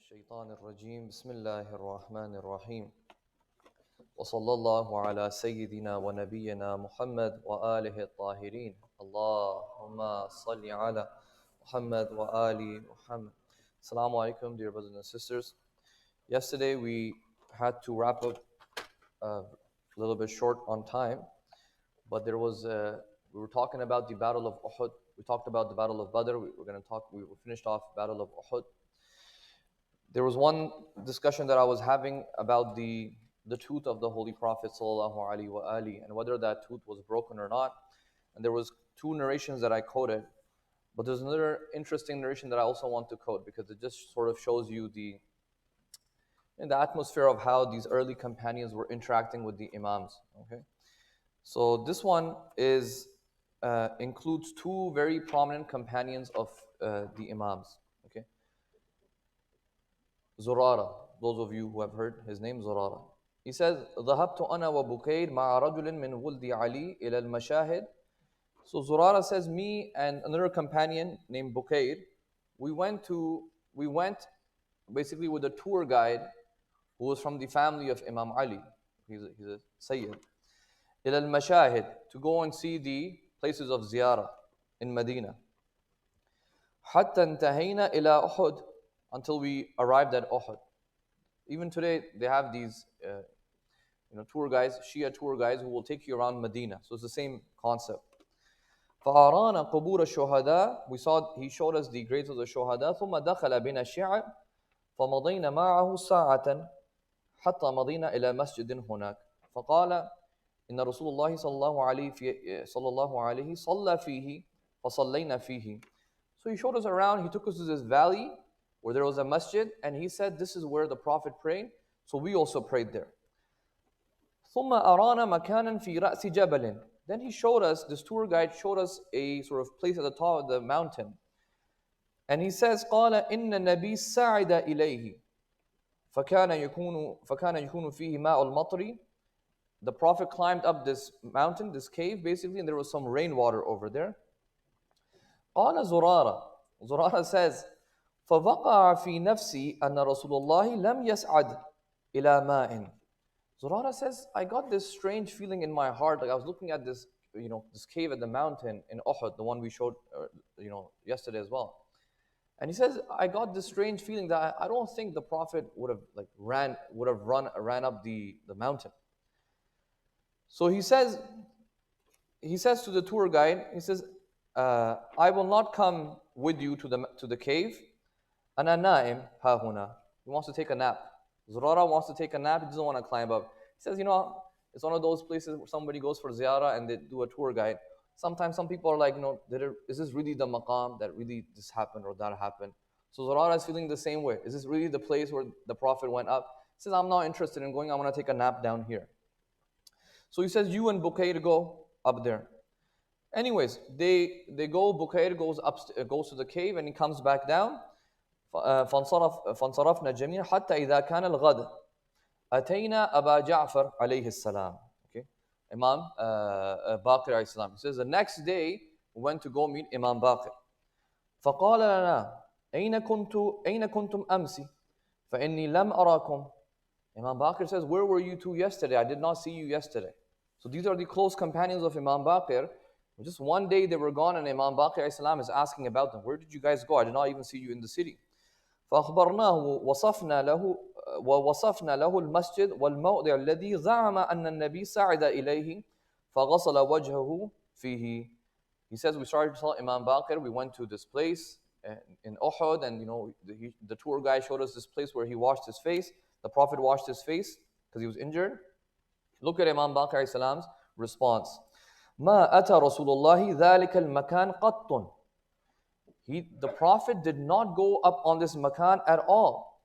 الشيطان الرجيم بسم الله الرحمن الرحيم وصلى الله على سيدنا ونبينا محمد وآله الطاهرين اللهم صل على محمد وآل محمد. Assalamu alaikum, dear brothers and sisters. Yesterday we had to wrap up a little bit short on time, but we were talking about the Battle of Uhud. We talked about the Battle of Badr. We finished off Battle of Uhud. There was one discussion that I was having about the tooth of the Holy Prophet ﷺ and whether that tooth was broken or not. And there was two narrations that I quoted, but there's another interesting narration that I also want to quote because it just sort of shows you the atmosphere of how these early companions were interacting with the Imams. Okay, so this one includes two very prominent companions of the Imams. Okay. Zurara, those of you who have heard his name, Zurara. He says, ذهبت أنا وبكير مع رجل من ولد علي إلى المشاهد. So Zurara says, me and another companion named Bukair, we went basically with a tour guide who was from the family of Imam Ali. He's a Sayyid. إلى المشاهد, to go and see the places of ziyarah in Medina. حتى انتهينا إلى أحد, until we arrived at Uhud. Even today, they have these tour guides, Shia tour guides, who will take you around Medina. So it's the same concept. فَأَرَانَا قُبُورَ الشُّهَدَاء, he showed us the graves of the shuhada. ثُمَّ دَخَلَ بِنَا الشِّعَبْ فَمَضَيْنَا مَعَهُ سَاعَةً حَتَّى مَضَيْنَا إِلَى مَسْجِدٍ هُنَاك فَقَالَ إِنَّ رسول الله صلى الله عليه صلى فيه فصلينا فيه. So he showed us around, he took us to this valley where there was a masjid, and he said, this is where the Prophet prayed, so we also prayed there. ثُمَّ أَرَانَا مَكَانًا فِي رَأْسِ جَبَلٍ. Then he showed us, this tour guide showed us a sort of place at the top of the mountain. And he says, قَالَ إِنَّ النَّبِيَّ سَعِدَ إِلَيْهِ فَكَانَ يَكُونُ فِيهِ مَاءُ الْمَطْرِ. The Prophet climbed up this mountain, this cave basically, and there was some rainwater over there. قَالَ Zurara says, فَوَقَعَ فِي نَفْسِي أَنَّ رَسُولَ اللَّهِ لَمْ يَسْعَدْ إِلَى مَاءٍ. Zurara says, I got this strange feeling in my heart, like I was looking at this, this cave at the mountain in Uhud, the one we showed, yesterday as well. And he says, I got this strange feeling that I don't think the Prophet would have ran up the mountain. So he says to the tour guide, he says, I will not come with you to the cave. Ana na'im ha huna. He wants to take a nap. Zurara wants to take a nap. He doesn't want to climb up. He says, it's one of those places where somebody goes for ziyarah and they do a tour guide. Sometimes some people are like, is this really the maqam that really this happened or that happened? So Zurara is feeling the same way. Is this really the place where the Prophet went up? He says, I'm not interested in going. I want to take a nap down here. So he says, you and Bukair go up there. Anyways, they go. Bukair goes to the cave and he comes back down. فانصرفنا جميعا حتى إذا كان الغد أتينا أبا جعفر عليه السلام. Okay, Imam Baqir عليه السلام. He says the next day we went to go meet Imam Baqir. فقال لنا أين كنتم أمس فإني لم أراكم. Imam Baqir says, where were you two yesterday? I did not see you yesterday. So these are the close companions of Imam Baqir. Just one day they were gone and Imam Baqir عليه السلام is asking about them. Where did you guys go? I did not even see you in the city. فأخبرناه ووصفنا له المسجد والموضع الذي زعم أن النبي صعد إليه فغسل وجهه فيه. He says, we started to tell Imam Baqir, we went to this place in Uhud, and the tour guide showed us this place where he washed his face. The Prophet washed his face because he was injured. Look at Imam Baqir alayhi salam's response. ما أتى رسول الله ذلك المكان قط. The Prophet did not go up on this makan at all.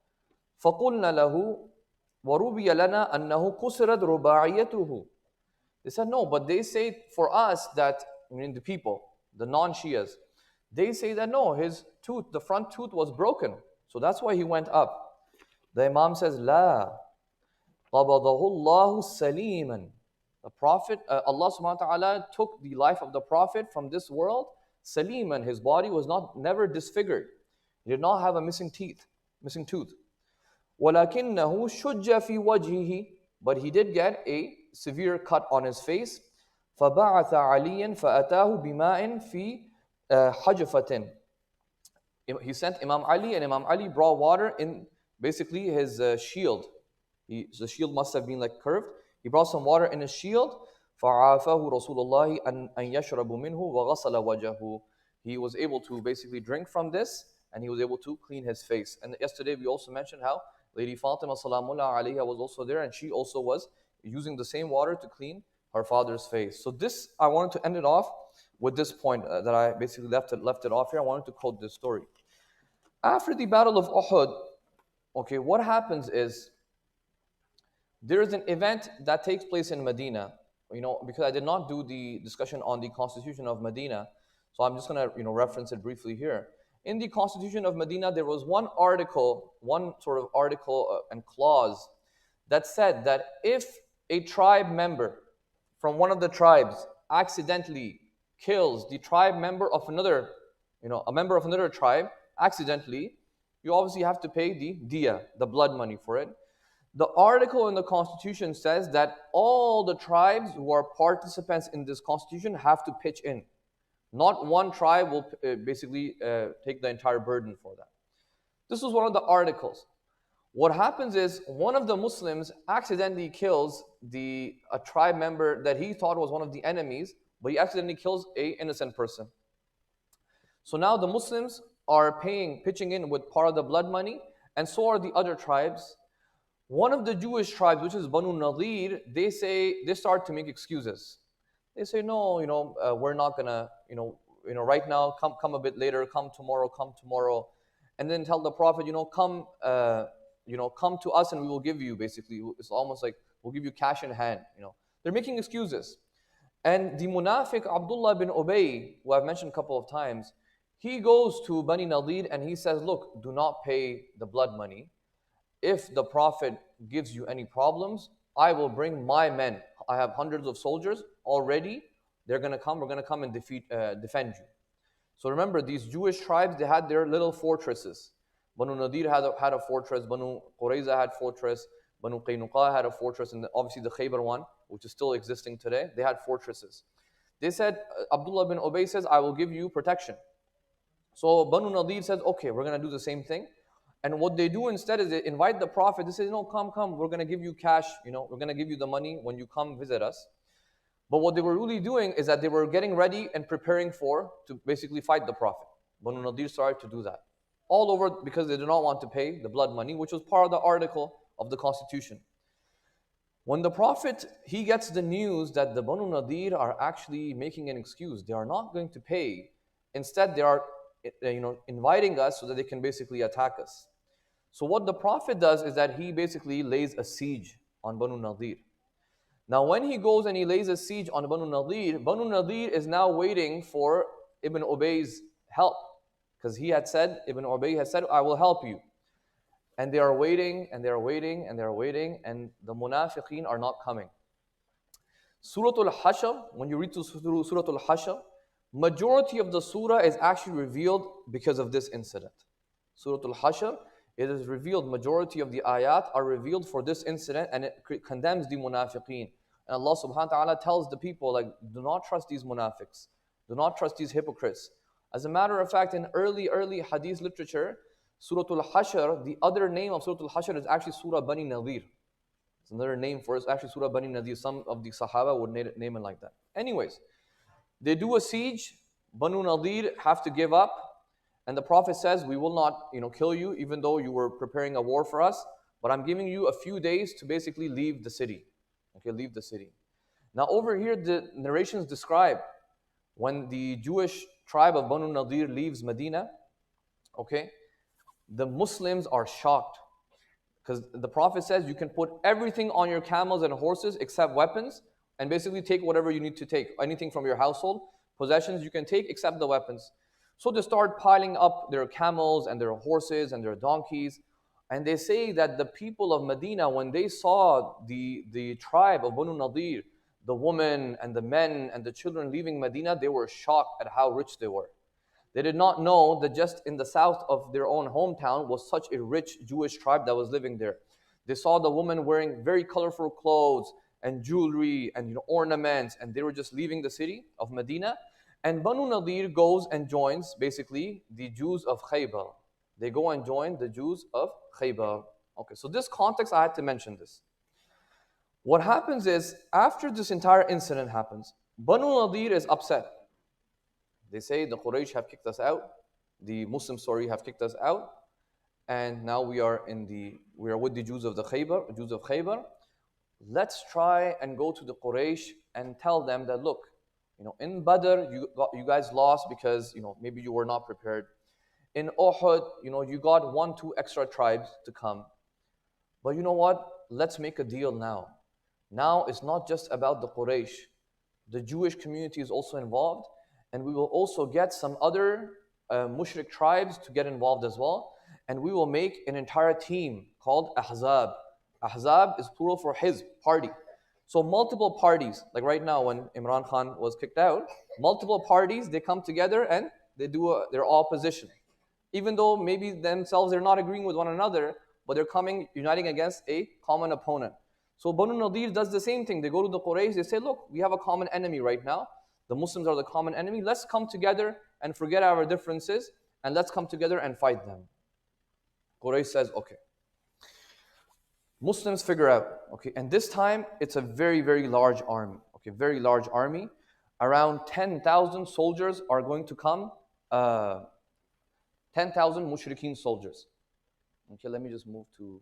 فَقُلْنَا لَهُ وَرُبِيَ لَنَا أَنَّهُ كُسِرَتْ رُبَاعِيَتُهُ. They said, no, but they say for us that, the people, the non-Shias, they say that no, his tooth, the front tooth was broken. So that's why he went up. The Imam says, لا قَبَضَهُ اللَّهُ سَلِيمًا. The Prophet, Allah subhanahu wa ta'ala took the life of the Prophet from this world. Saliman, his body was never disfigured. He did not have a missing tooth. وَلَكِنَّهُ شُجَّ فِي وَجْهِهِ, but he did get a severe cut on his face. فَبَعَثَ عَلِيًّا فَأَتَاهُ بِمَاءٍ فِي حَجْفَةٍ. He sent Imam Ali, and Imam Ali brought water in basically his shield. The shield must have been like curved. He brought some water in his shield. فَعَافَهُ رَسُولُ اللَّهِ أَنْ يَشْرَبُ مِنْهُ وَغَسَلَ وَجَهُ. He was able to basically drink from this, and he was able to clean his face. And yesterday we also mentioned how Lady Fatima Salamullah alayha was also there, and she also was using the same water to clean her father's face. So this, I wanted to end it off with this point that I basically left it off here. I wanted to quote this story. After the Battle of Uhud, okay, what happens is there is an event that takes place in Medina. Because I did not do the discussion on the Constitution of Medina, so I'm just going to reference it briefly here. In the Constitution of Medina, there was one sort of article and clause that said that if a tribe member from one of the tribes accidentally kills the tribe member of another, a member of another tribe accidentally, you obviously have to pay the diya, the blood money for it. The article in the Constitution says that all the tribes who are participants in this Constitution have to pitch in. Not one tribe will basically take the entire burden for that. This was one of the articles. What happens is one of the Muslims accidentally kills a tribe member that he thought was one of the enemies, but he accidentally kills an innocent person. So now the Muslims are pitching in with part of the blood money, and so are the other tribes. One of the Jewish tribes, which is Banu Nadir, they start to make excuses. They say, no, we're not gonna, right now, come a bit later, come tomorrow, and then tell the Prophet, come to us and we will give you, basically. It's almost like we'll give you cash in hand. They're making excuses. And the munafiq Abdullah bin Ubay, who I've mentioned a couple of times, he goes to Bani Nadir and he says, look, do not pay the blood money. If the Prophet gives you any problems, I will bring my men. I have hundreds of soldiers already. They're going to come. We're going to come and defend you. So remember, these Jewish tribes, they had their little fortresses. Banu Nadir had a fortress. Banu Qurayza had a fortress. Banu Qaynuqa had a fortress. And obviously the Khaybar one, which is still existing today, they had fortresses. They said, Abdullah bin Ubay says, I will give you protection. So Banu Nadir says, okay, we're going to do the same thing. And what they do instead is they invite the Prophet. They say, no, come, we're going to give you cash. We're going to give you the money when you come visit us. But what they were really doing is that they were getting ready and preparing to basically fight the Prophet. Banu Nadir started to do that. All over because they do not want to pay the blood money, which was part of the article of the Constitution. When the Prophet, he gets the news that the Banu Nadir are actually making an excuse. They are not going to pay. Instead, they are inviting us so that they can basically attack us. So what the Prophet does is that he basically lays a siege on Banu Nadir. Now when he goes and he lays a siege on Banu Nadir is now waiting for Ibn Ubay's help. Because Ibn Ubay had said, I will help you. And they are waiting, and they are waiting, and they are waiting, and the munafiqeen are not coming. Surah Al-Hashr, when you read through Surah Al-Hashr, majority of the surah is actually revealed because of this incident. Surah Al-Hashr, it is revealed, majority of the ayat are revealed for this incident, and it condemns the munafiqeen. And Allah subhanahu wa ta'ala tells the people, do not trust these munafiqs. Do not trust these hypocrites. As a matter of fact, in early hadith literature, Surah Al-Hashr, the other name of Surah Al-Hashr is actually Surah Bani Nadir. It's another name for it, it's actually Surah Bani Nadir. Some of the Sahaba would name it like that. Anyways, they do a siege, Banu Nadir have to give up, and the Prophet says, we will not kill you even though you were preparing a war for us, but I'm giving you a few days to basically leave the city. Okay, leave the city. Now over here, the narrations describe when the Jewish tribe of Banu Nadir leaves Medina, okay, the Muslims are shocked. Because the Prophet says you can put everything on your camels and horses except weapons, and basically take whatever you need to take. Anything from your household, possessions you can take except the weapons. So they start piling up their camels and their horses and their donkeys. And they say that the people of Medina, when they saw the tribe of Banu Nadir, the women and the men and the children leaving Medina, they were shocked at how rich they were. They did not know that just in the south of their own hometown was such a rich Jewish tribe that was living there. They saw the woman wearing very colorful clothes and jewelry and ornaments, and they were just leaving the city of Medina. And Banu Nadir goes and joins basically the Jews of Khaybar. They go and join the Jews of Khaybar. Okay, so this context, I had to mention this. What happens is, after this entire incident happens, Banu Nadir is upset. They say the Quraysh have kicked us out, the Muslims, have kicked us out, and now we are with the Jews of Khaybar. Let's try and go to the Quraysh and tell them that, look, in Badr you guys lost because maybe you were not prepared. In Uhud, you got 1-2 extra tribes to come. But you know what? Let's make a deal now. Now it's not just about the Quraysh. The Jewish community is also involved, and we will also get some other mushrik tribes to get involved as well. And we will make an entire team called Ahzab. Ahzab is plural for Hizb, party. So multiple parties, like right now when Imran Khan was kicked out, multiple parties, they come together and they do their opposition. Even though maybe themselves they're not agreeing with one another, but they're uniting against a common opponent. So Banu Nadir does the same thing. They go to the Quraysh, they say, look, we have a common enemy right now. The Muslims are the common enemy. Let's come together and forget our differences, and let's come together and fight them. Quraysh says, okay. Muslims figure out, okay, and this time it's a very, very large army, okay, very large army. Around 10,000 soldiers are going to come, 10,000 mushrikeen soldiers. Okay, let me just move to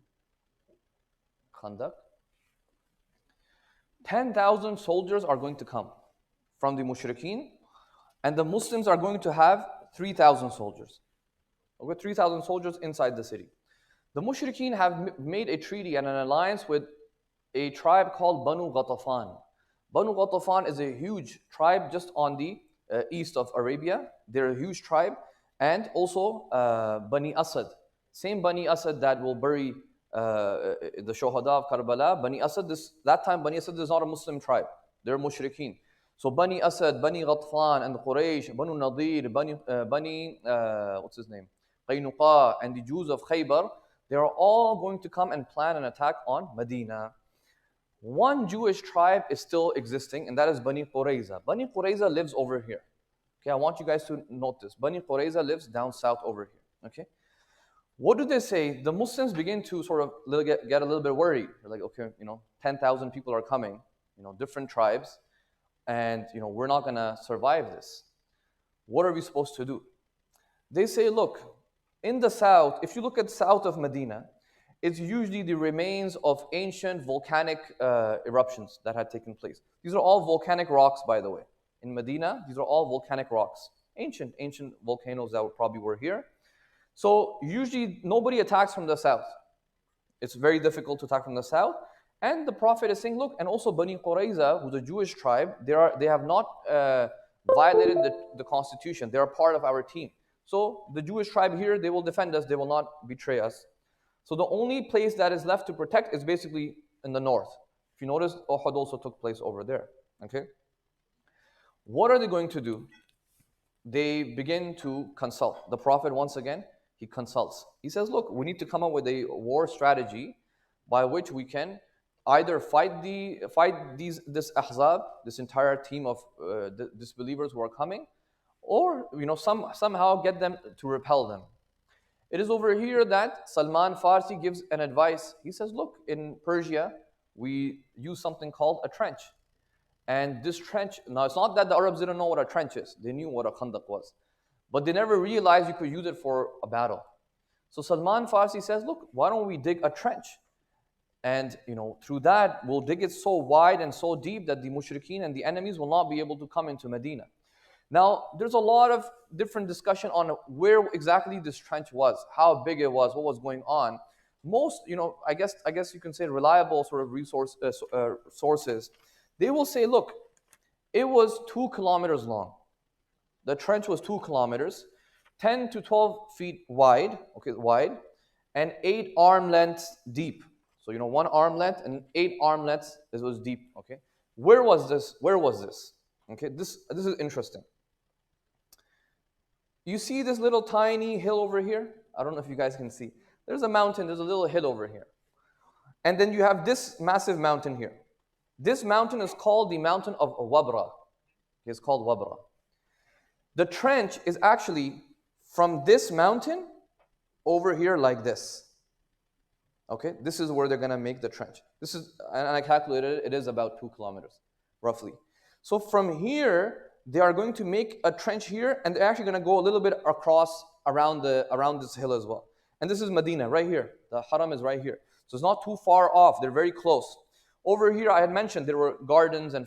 Khandaq. 10,000 soldiers are going to come from the mushrikeen, and the Muslims are going to have 3,000 soldiers. Okay, 3,000 soldiers inside the city. The mushrikeen have made a treaty and an alliance with a tribe called Banu Ghatafan. Banu Ghatafan is a huge tribe just on the east of Arabia. They're a huge tribe. And also Bani Asad. Same Bani Asad that will bury the Shuhada of Karbala. Bani Asad, that time Bani Asad is not a Muslim tribe. They're mushrikeen. So Bani Asad, Bani Ghatfan, and Quraysh, Banu Nadir, Bani what's his name? Qaynuqa, and the Jews of Khaybar, they are all going to come and plan an attack on Medina. One Jewish tribe is still existing, and that is Bani Qurayza. Bani Qurayza lives over here. Okay, I want you guys to note this. Bani Qurayza lives down south over here. Okay, what do they say? The Muslims begin to sort of get a little bit worried. They're like, okay, 10,000 people are coming, different tribes, and we're not gonna survive this. What are we supposed to do? They say, look, in the south, if you look at south of Medina, it's usually the remains of ancient volcanic eruptions that had taken place. These are all volcanic rocks, by the way. In Medina, these are all volcanic rocks. Ancient volcanoes that probably were here. So usually nobody attacks from the south. It's very difficult to attack from the south. And the Prophet is saying, look, and also Bani Qurayza, who's a Jewish tribe, they have not violated the constitution. They are part of our team. So the Jewish tribe here, they will defend us. They will not betray us. So the only place that is left to protect is basically in the north. If you notice, Uhud also took place over there. Okay. What are they going to do? They begin to consult. The Prophet, once again, he consults. He says, look, we need to come up with a war strategy by which we can either fight this Ahzab, this entire team of disbelievers who are coming, or somehow get them to repel them. It is over here that Salman Farsi gives an advice. He says, look, in Persia, we use something called a trench. And this trench, now it's not that the Arabs didn't know what a trench is. They knew what a Khandaq was. But they never realized you could use it for a battle. So Salman Farsi says, look, why don't we dig a trench? And through that, we'll dig it so wide and so deep that the mushrikeen and the enemies will not be able to come into Medina. Now, there's a lot of different discussion on where exactly this trench was, how big it was, what was going on. Most, I guess you can say reliable sort of sources, they will say, look, it was 2 kilometers long. The trench was 2 kilometers, 10 to 12 feet wide, and 8 arm lengths deep. So 1 arm length and 8 arm lengths. This was deep. Okay, where was this? Okay, this is interesting. You see this little tiny hill over here? I don't know if you guys can see. There's a mountain, there's a little hill over here. And then you have this massive mountain here. This mountain is called the mountain of Wabra. It's called Wabra. The trench is actually from this mountain over here like this. Okay, this is where they're gonna make the trench. This is, and I calculated it is about 2 kilometers, roughly. So from here, they are going to make a trench here, and they're actually gonna go a little bit across around this hill as well. And this is Medina, right here. The Haram is right here. So it's not too far off. They're very close. Over here, I had mentioned there were gardens and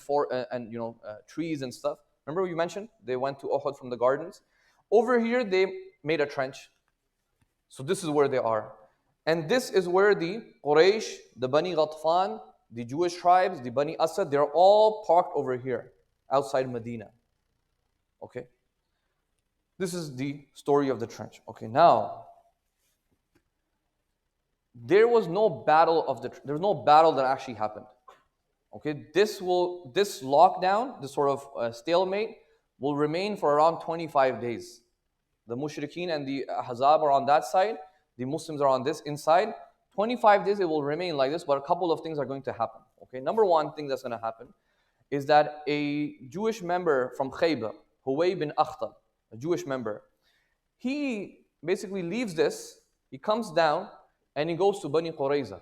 trees and stuff. Remember you mentioned they went to Uhud from the gardens. Over here, they made a trench. So this is where they are. And this is where the Quraysh, the Bani Ghatfan, the Jewish tribes, the Bani Asad, they're all parked over here, outside Medina. Okay? This is the story of the trench. Okay, now, there was no battle that actually happened. Okay, this lockdown, this sort of stalemate, will remain for around 25 days. The Mushrikeen and the Ahzab are on that side. The Muslims are on this inside. 25 days it will remain like this, but a couple of things are going to happen. Okay, number one thing that's going to happen is that a Jewish member from Khaybar, Huway bin Akhtab, a Jewish member, he basically leaves this, he comes down, and he goes to Bani Qurayza.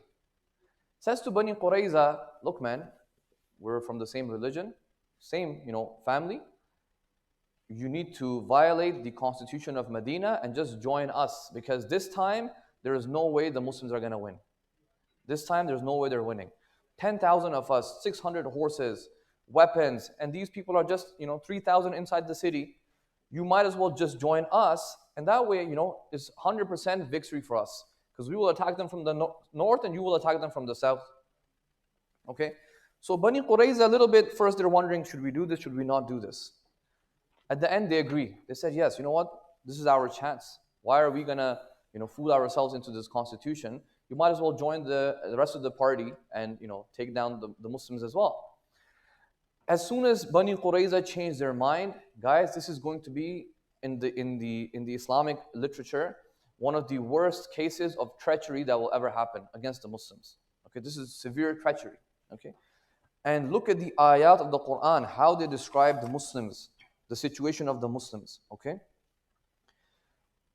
Says to Bani Qurayza, look man, we're from the same religion, same family. You need to violate the constitution of Medina and just join us, because this time there is no way the Muslims are going to win. This time there's no way they're winning. 10,000 of us, 600 horses, weapons, and these people are just 3,000 inside the city. You might as well just join us, and that way it's 100% victory for us, because we will attack them from the north and you will attack them from the south. Okay, so Bani Qurayza, a little bit first they're wondering, should we do this, should we not do this? At the end, they agree. They said, yes, you know what? This is our chance. Why are we going to fool ourselves into this constitution? You might as well join the rest of the party and take down the Muslims as well. As soon as Bani Qurayza changed their mind, guys, this is going to be in the Islamic literature one of the worst cases of treachery that will ever happen against the Muslims. Okay, this is severe treachery. Okay, and look at the ayat of the Quran, how they describe the Muslims, the situation of the Muslims. Okay,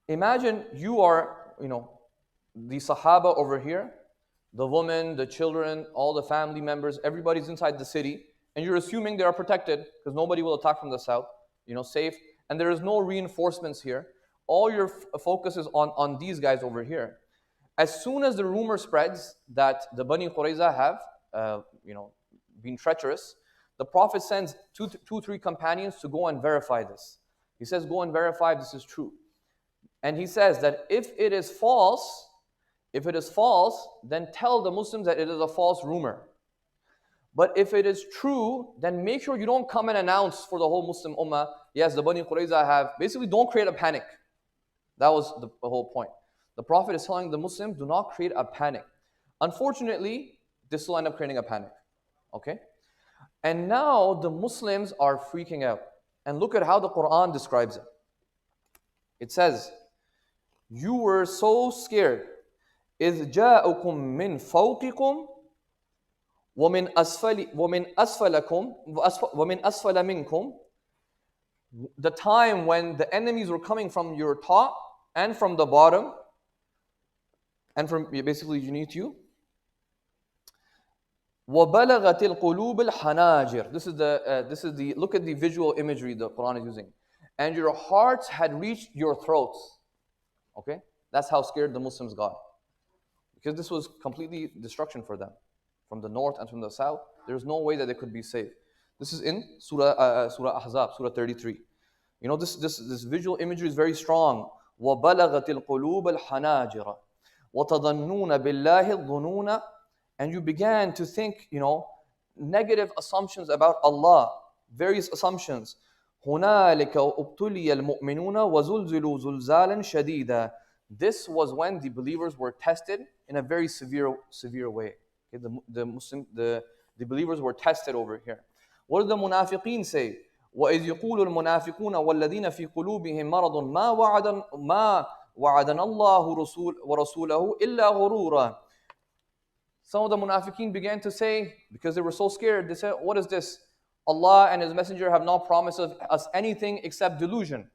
imagine you are the Sahaba over here, the women, the children, all the family members, everybody's inside the city, and you're assuming they are protected because nobody will attack from the south, safe, and there is no reinforcements here. All your focus is on these guys over here. As soon as the rumor spreads that the Bani Qurayza have been treacherous, the Prophet sends two, 3 companions to go and verify this. He says, go and verify if this is true. And he says that if it is false, then tell the Muslims that it is a false rumor. But if it is true, then make sure you don't come and announce for the whole Muslim Ummah, yes, the Bani Qurayza have, basically don't create a panic. That was the whole point. The Prophet is telling the Muslims, do not create a panic. Unfortunately, this will end up creating a panic. Okay? And now the Muslims are freaking out. And look at how the Quran describes it. It says, you were so scared. إِذْ جَاءُكُم مِّن فَوْقِكُمْ وَمِنْ أَسْفَلَ مِنْكُمْ. The time when the enemies were coming from your top and from the bottom, and from basically beneath you. وَبَلَغَتِ الْقُلُوبِ الْحَنَاجِرِ. This is the look at the visual imagery the Quran is using. And your hearts had reached your throats. Okay? That's how scared the Muslims got. Because this was completely destruction for them. From the north and from the south, there's no way that they could be saved. This is in Surah Ahzab, Surah 33. This visual imagery is very strong. وَبَلَغَتِ الْقُلُوبَ الْحَنَاجِرَ وَتَظَنُّونَ بِاللَّهِ الظُّنُونَ. And you began to think, negative assumptions about Allah, various assumptions. هُنَالِكَ أُبْتُلِيَ الْمُؤْمِنُونَ وَزُلْزِلُوا زُلْزَالًا شَدِيدًا. This was when the believers were tested in a very severe way. Okay, the believers were tested over here. What did the munafiqeen say? وإذ يقول المنافقون والذين في قلوبهم مرض ما وعدنا الله ورسوله إلا غرورا. Some of the munafiqeen began to say, because they were so scared, they said, what is this? Allah and His Messenger have not promised us anything except delusion.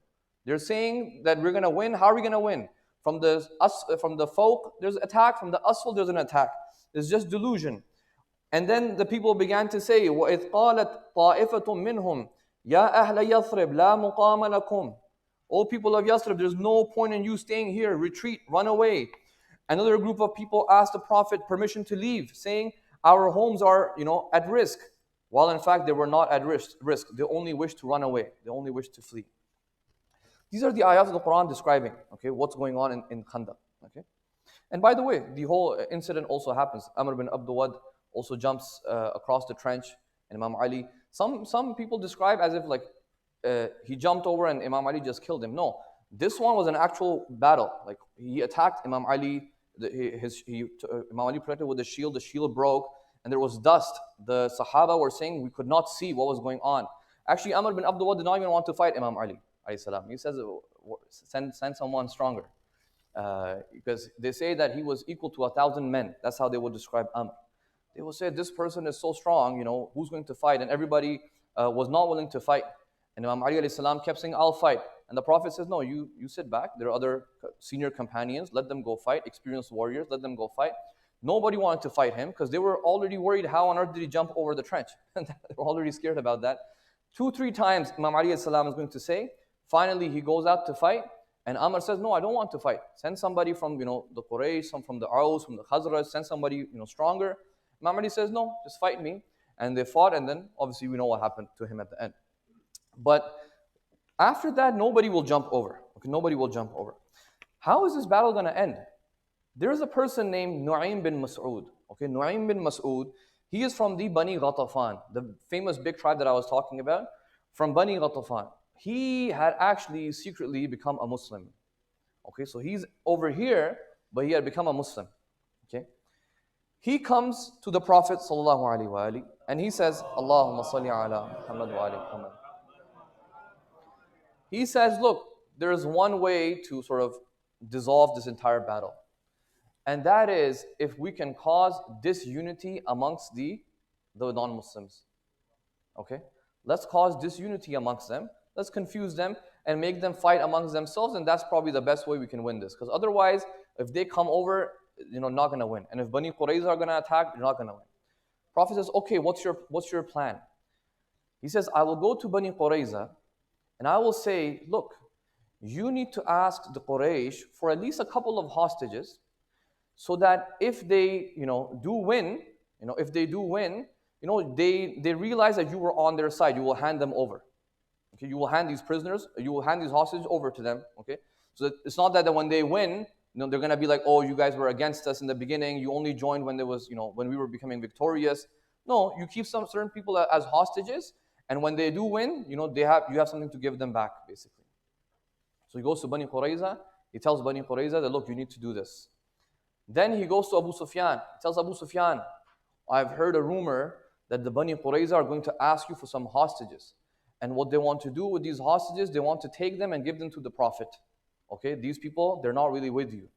They're saying that we're going to win. How are we going to win? From the folk, there's attack. From the asfal, there's an attack. It's just delusion. And then the people began to say, وَإِذْ قَالَتْ طَائِفَةٌ مِّنْهُمْ يَا أَهْلَ يَثْرِبْ لَا مُقَامَ لَكُمْ. O people of Yathrib, there's no point in you staying here. Retreat, run away. Another group of people asked the Prophet permission to leave, saying, our homes are, at risk. While in fact, they were not at risk. They only wished to run away. They only wished to flee. These are the ayats of the Quran describing, okay, what's going on in Khandaq. Okay? And by the way, the whole incident also happens. Amr bin Abdul also jumps across the trench, and Imam Ali. Some people describe as if like he jumped over and Imam Ali just killed him. No, this one was an actual battle. Like he attacked Imam Ali. Imam Ali protected with the shield broke, and there was dust. The Sahaba were saying we could not see what was going on. Actually, Amr bin Abdul did not even want to fight Imam Ali. He says, send someone stronger. Because they say that he was equal to 1,000 men. That's how they would describe Amr. They would say, this person is so strong, who's going to fight? And everybody was not willing to fight. And Imam Ali kept saying, I'll fight. And the Prophet says, no, you sit back. There are other senior companions. Let them go fight. Experienced warriors. Let them go fight. Nobody wanted to fight him because they were already worried how on earth did he jump over the trench. They were already scared about that. 2-3 times Imam Ali is going to say. Finally, he goes out to fight. And Amr says, no, I don't want to fight. Send somebody from, the Quraysh, some from the Aus, from the Khazraj. Send somebody, stronger. Imam Ali says, no, just fight me. And they fought. And then obviously we know what happened to him at the end. But after that, nobody will jump over. Okay, nobody will jump over. How is this battle going to end? There is a person named Nu'aym bin Mas'ud. Okay, Nu'aym bin Mas'ud, he is from the Bani Ghatafan, the famous big tribe that I was talking about, from Bani Ghatafan. He had actually secretly become a Muslim. Okay, so he's over here, but he had become a Muslim. Okay, he comes to the Prophet sallallahu alaihi wasallam and he says, Allahumma salli ala Muhammad wa ali Muhammad. He says, look, there is one way to sort of dissolve this entire battle. And that is if we can cause disunity amongst the non-Muslims. Okay? Let's cause disunity amongst them. Let's confuse them and make them fight amongst themselves. And that's probably the best way we can win this. Because otherwise, if they come over, not going to win. And if Bani Qurayza are going to attack, you're not going to win. Prophet says, okay, what's your plan? He says, I will go to Bani Qurayza and I will say, look, you need to ask the Quraysh for at least a couple of hostages so that if they, do win, they realize that you were on their side. You will hand them over. Okay, you will hand these prisoners, you will hand these hostages over to them. Okay, so it's not that when they win, they're gonna be like, oh, you guys were against us in the beginning. You only joined when there was, when we were becoming victorious. No, you keep some certain people as hostages, and when they do win, you have something to give them back, basically. So he goes to Bani Qurayza. He tells Bani Qurayza that, look, you need to do this. Then he goes to Abu Sufyan. He tells Abu Sufyan, I've heard a rumor that the Bani Qurayza are going to ask you for some hostages. And what they want to do with these hostages, they want to take them and give them to the Prophet. Okay, these people, they're not really with you.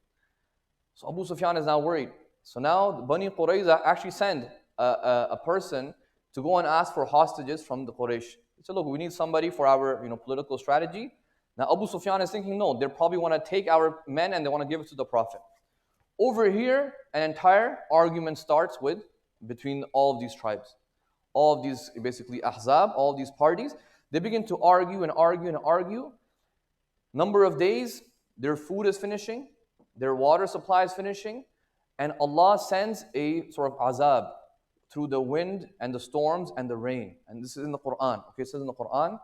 So Abu Sufyan is now worried. So now Bani Qurayza actually send a person to go and ask for hostages from the Quraysh. He said, look, we need somebody for our political strategy. Now Abu Sufyan is thinking, no, they probably want to take our men and they want to give it to the Prophet. Over here, an entire argument starts between all of these tribes. All of these, basically Ahzab, all of these parties, they begin to argue and argue and argue. Number of days, their food is finishing, their water supply is finishing, and Allah sends a sort of azab through the wind and the storms and the rain. And this is in the Quran. Okay, it says in the Quran,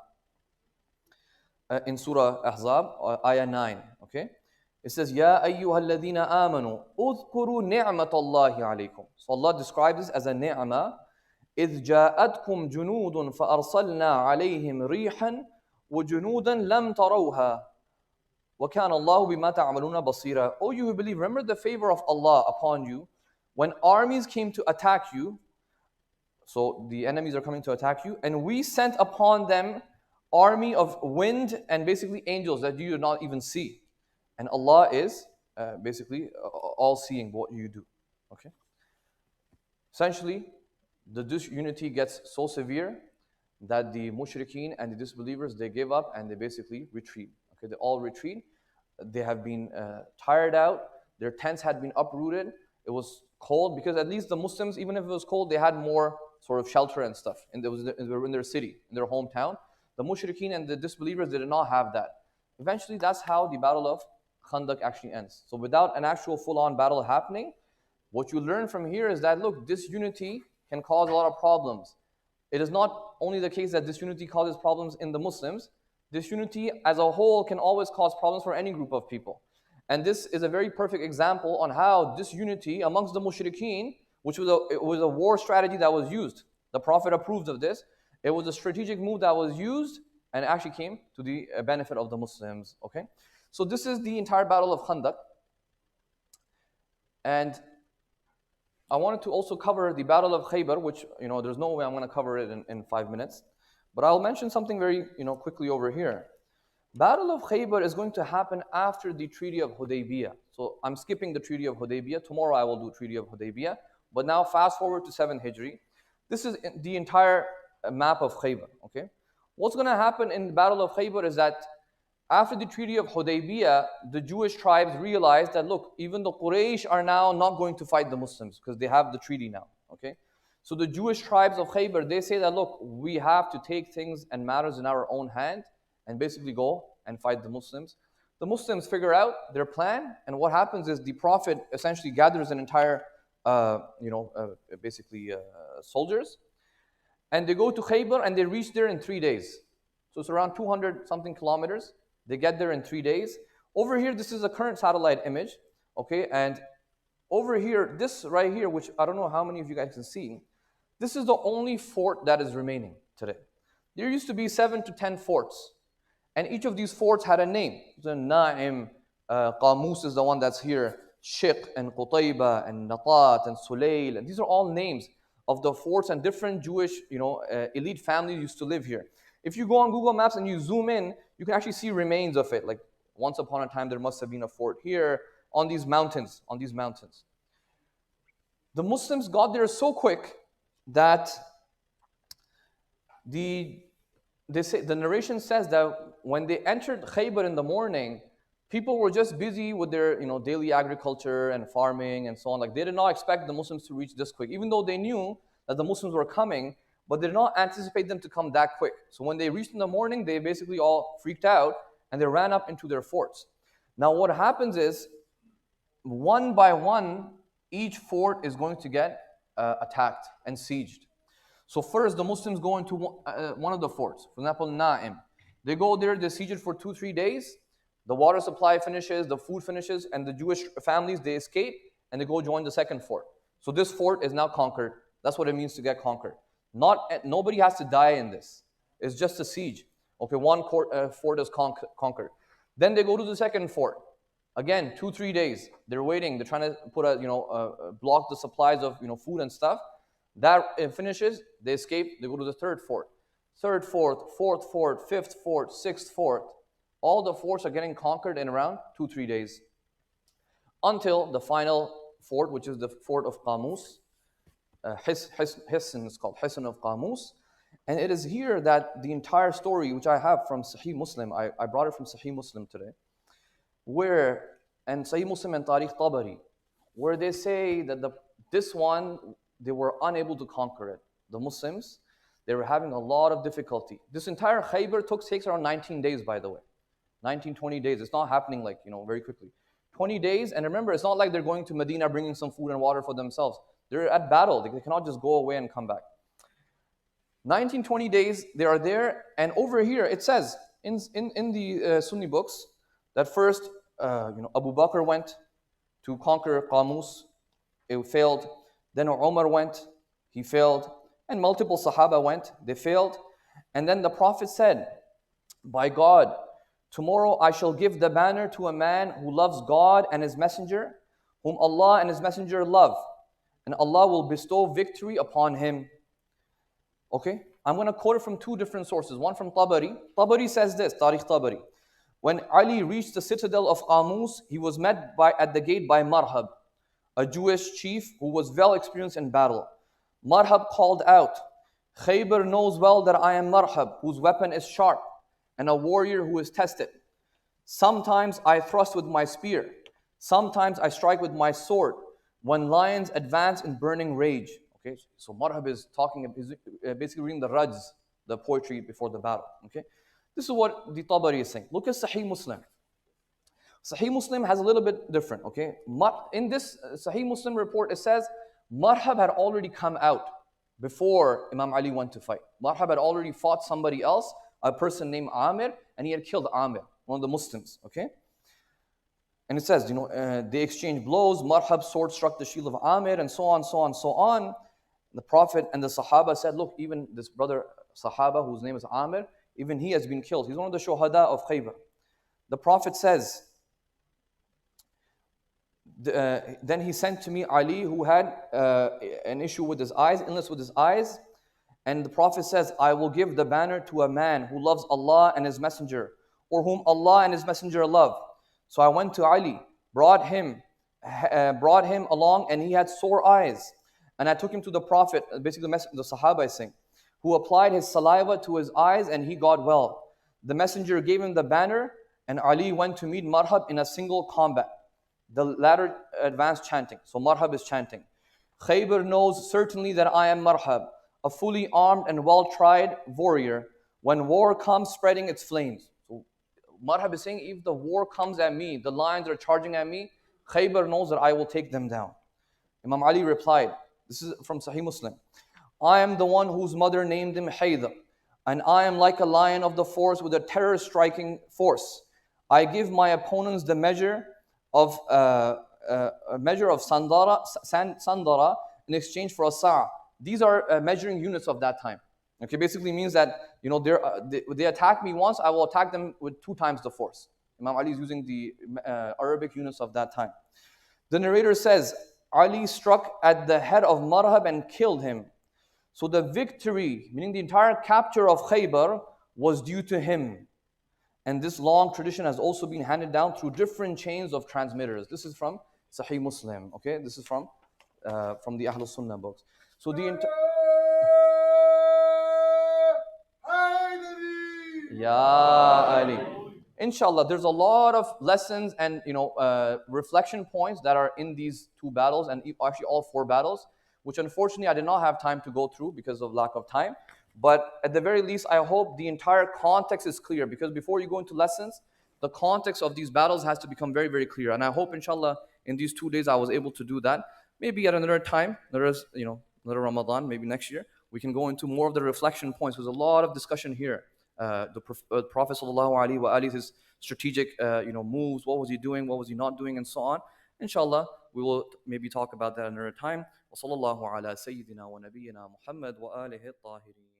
in Surah Ahzab, ayah 9. Okay, it says, Ya ayyuhalladhina amanu, udhkuru ni'matallahi alaykum. So Allah describes this as a ni'mah. إذ جاءتكم جنود فأرسلنا عليهم ريحا وجنودا لم تروها وكان الله بما تعملون بصيرا. O you who believe, remember the favor of Allah upon you when armies came to attack you. So the enemies are coming to attack you, and we sent upon them army of wind and basically angels that you do not even see. And Allah is basically all seeing what you do. Okay? Essentially, the disunity gets so severe that the mushrikeen and the disbelievers, they give up and they basically retreat. Okay, they all retreat. They have been tired out. Their tents had been uprooted. It was cold because at least the Muslims, even if it was cold, they had more sort of shelter and stuff. And they were in their city, in their hometown. The mushrikeen and the disbelievers, they did not have that. Eventually, that's how the battle of Khandaq actually ends. So without an actual full-on battle happening, what you learn from here is that, look, disunity can cause a lot of problems. It is not only the case that disunity causes problems in the Muslims. Disunity as a whole can always cause problems for any group of people. And this is a very perfect example on how disunity amongst the mushrikeen, which was a war strategy that was used. The Prophet approved of this. It was a strategic move that was used and actually came to the benefit of the Muslims. Okay, so this is the entire battle of Khandaq. And I wanted to also cover the battle of Khaybar, which, there's no way I'm going to cover it in 5 minutes. But I'll mention something very, quickly over here. Battle of Khaybar is going to happen after the Treaty of Hudaybiyah. So I'm skipping the Treaty of Hudaybiyah. Tomorrow I will do Treaty of Hudaybiyah. But now fast forward to 7 Hijri. This is the entire map of Khaybar. Okay, what's going to happen in the Battle of Khaybar is that after the Treaty of Hudaybiyah, the Jewish tribes realized that, look, even the Quraysh are now not going to fight the Muslims because they have the treaty now. Okay, so the Jewish tribes of Khaybar, they say that, look, we have to take things and matters in our own hand and basically go and fight the Muslims. The Muslims figure out their plan, and what happens is the Prophet essentially gathers an entire, soldiers, and they go to Khaybar and they reach there in 3 days. So it's around 200 something kilometers. They get there in 3 days. Over here, this is a current satellite image, okay? And over here, this right here, which I don't know how many of you guys can see, this is the only fort that is remaining today. There used to be 7 to 10 forts, and each of these forts had a name. So Na'im, Qamus is the one that's here, Shiq and Qutayba and Natat and Sulayl, and these are all names of the forts, and different Jewish, elite families used to live here. If you go on Google Maps and you zoom in, you can actually see remains of it. Like once upon a time, there must have been a fort here on these mountains. The Muslims got there so quick that the narration says that when they entered Khaybar in the morning, people were just busy with their daily agriculture and farming and so on. Like they did not expect the Muslims to reach this quick, even though they knew that the Muslims were coming. But they did not anticipate them to come that quick. So when they reached in the morning, they basically all freaked out and they ran up into their forts. Now what happens is, one by one, each fort is going to get attacked and sieged. So first, the Muslims go into one of the forts, for example, Na'im. They go there, they siege it for 2-3 days. The water supply finishes, the food finishes, and the Jewish families, they escape and they go join the second fort. So this fort is now conquered. That's what it means to get conquered. Nobody has to die in this. It's just a siege. Okay, one fort is conquered. Then they go to the second fort. Again, 2-3 days. They're waiting. They're trying to put block the supplies of food and stuff. That finishes. They escape. They go to the third fort. Third fort, fourth fort, fifth fort, sixth fort. All the forts are getting conquered in around 2-3 days, until the final fort, which is the fort of Qamus. Hisn is called Hisn of Qamus. And it is here that the entire story, which I have from Sahih Muslim, I brought it from Sahih Muslim today, and Sahih Muslim and Tariq Tabari, where they say that this one, they were unable to conquer it. The Muslims, they were having a lot of difficulty. This entire Khaybar takes around 19 days, by the way. 19-20 days. It's not happening very quickly. 20 days, and remember, it's not like they're going to Medina bringing some food and water for themselves. They're at battle. They cannot just go away and come back. 19-20 days, they are there, and over here it says in the Sunni books that first Abu Bakr went to conquer Qamus. It failed. Then Umar went. He failed. And multiple Sahaba went. They failed. And then the Prophet said, by God, tomorrow I shall give the banner to a man who loves God and His Messenger, whom Allah and His Messenger love, and Allah will bestow victory upon him. Okay? I'm going to quote it from two different sources. One from Tabari. Tabari says this, Tariq Tabari. When Ali reached the citadel of Qamus, he was met at the gate by Marhab, a Jewish chief who was well experienced in battle. Marhab called out, Khaybar knows well that I am Marhab, whose weapon is sharp, and a warrior who is tested. Sometimes I thrust with my spear. Sometimes I strike with my sword. When lions advance in burning rage. Okay, so Marhab is basically reading the Rajz, the poetry before the battle. Okay, this is what the Tabari is saying. Look at Sahih Muslim. Sahih Muslim has a little bit different. Okay, in this Sahih Muslim report, it says Marhab had already come out before Imam Ali went to fight. Marhab had already fought somebody else, a person named Amir, and he had killed Amir, one of the Muslims. Okay. And it says, they exchanged blows. Marhab's sword struck the shield of Amir, and so on, so on, so on. The Prophet and the Sahaba said, look, even this brother Sahaba, whose name is Amir, even he has been killed. He's one of the shuhada of Khaybar. The Prophet says, then he sent to me Ali, who had an issue with his eyes, illness with his eyes. And the Prophet says, I will give the banner to a man who loves Allah and His Messenger, or whom Allah and His Messenger love. So I went to Ali, brought him along, and he had sore eyes. And I took him to the Prophet, basically the Sahaba is saying, who applied his saliva to his eyes, and he got well. The Messenger gave him the banner, and Ali went to meet Marhab in a single combat. The latter advanced chanting. So Marhab is chanting. Khaybar knows certainly that I am Marhab, a fully armed and well-tried warrior, when war comes spreading its flames. Marhab is saying, if the war comes at me, the lions are charging at me, Khaybar knows that I will take them down. Imam Ali replied, this is from Sahih Muslim, I am the one whose mother named him Haydar, and I am like a lion of the forest with a terror-striking force. I give my opponents the measure of sandara in exchange for a sa'. These are measuring units of that time. Okay, basically means that they attack me once, I will attack them with 2 times the force. Imam Ali is using the Arabic units of that time. The narrator says, Ali struck at the head of Marhab and killed him. So the victory, meaning the entire capture of Khaybar, was due to him. And this long tradition has also been handed down through different chains of transmitters. This is from Sahih Muslim. Okay, this is from the Ahlul Sunnah books. So the Ya Ali. Inshallah, there's a lot of lessons and reflection points that are in these 2 battles, and actually all 4 battles, which unfortunately I did not have time to go through because of lack of time. But at the very least, I hope the entire context is clear, because before you go into lessons, the context of these battles has to become very, very clear. And I hope, inshallah, in these 2 days I was able to do that. Maybe at another time, there is, another Ramadan, maybe next year, we can go into more of the reflection points. There's a lot of discussion here. The Prophet ﷺ, his strategic moves, what was he doing, what was he not doing, and so on. Inshallah, we will maybe talk about that another time. وصلى الله على سيدنا ونبينا محمد وآله الطاهرين.